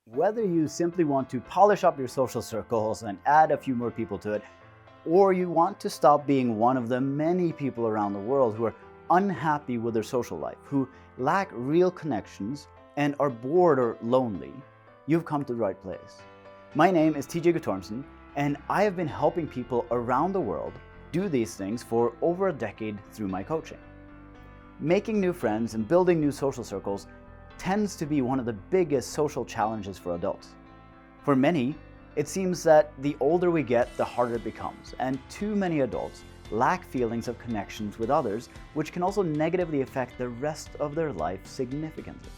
Whether you simply want to polish up your social circles and add a few more people to it, or you want to stop being one of the many people around the world who are unhappy with their social life, who lack real connections, and are bored or lonely, you've come to the right place. My name is TJ Guttormson, and I have been helping people around the world do these things for over a decade through my coaching. Making new friends and building new social circles tends to be one of the biggest social challenges for adults. For many, it seems that the older we get, the harder it becomes, and too many adults lack feelings of connections with others, which can also negatively affect the rest of their life significantly.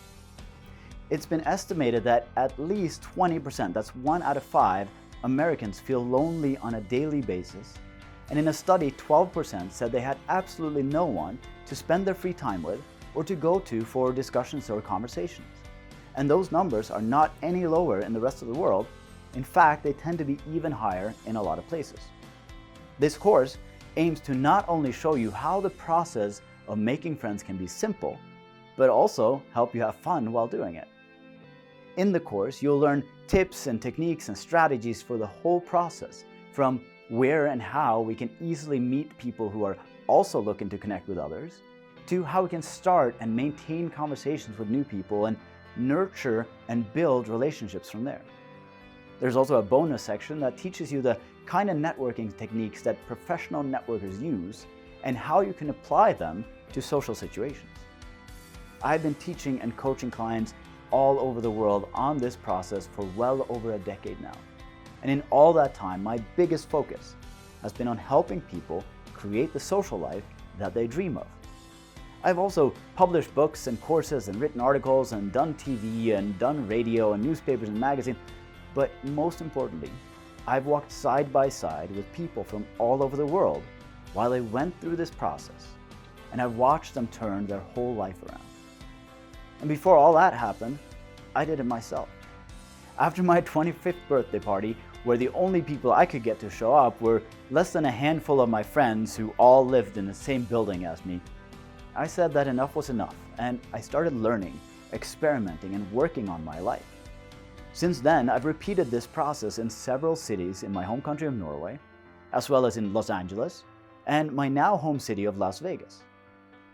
It's been estimated that at least 20%, that's 1 out of 5, Americans feel lonely on a daily basis, and in a study, 12% said they had absolutely no one to spend their free time with or to go to for discussions or conversations. And those numbers are not any lower in the rest of the world. In fact, they tend to be even higher in a lot of places. This course aims to not only show you how the process of making friends can be simple, but also help you have fun while doing it. In the course, you'll learn tips and techniques and strategies for the whole process, from where and how we can easily meet people who are also looking to connect with others, to how we can start and maintain conversations with new people and nurture and build relationships from there. There's also a bonus section that teaches you the kind of networking techniques that professional networkers use and how you can apply them to social situations. I've been teaching and coaching clients all over the world on this process for well over a decade now. And in all that time, my biggest focus has been on helping people create the social life that they dream of. I've also published books and courses and written articles and done TV and done radio and newspapers and magazines, but most importantly, I've walked side by side with people from all over the world while they went through this process, and I've watched them turn their whole life around. And before all that happened, I did it myself. After my 25th birthday party, where the only people I could get to show up were less than a handful of my friends who all lived in the same building as me, I said that enough was enough, and I started learning, experimenting, and working on my life. Since then, I've repeated this process in several cities in my home country of Norway, as well as in Los Angeles, and my now home city of Las Vegas.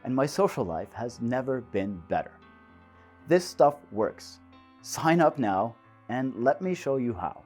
And my social life has never been better. This stuff works. Sign up now, and let me show you how.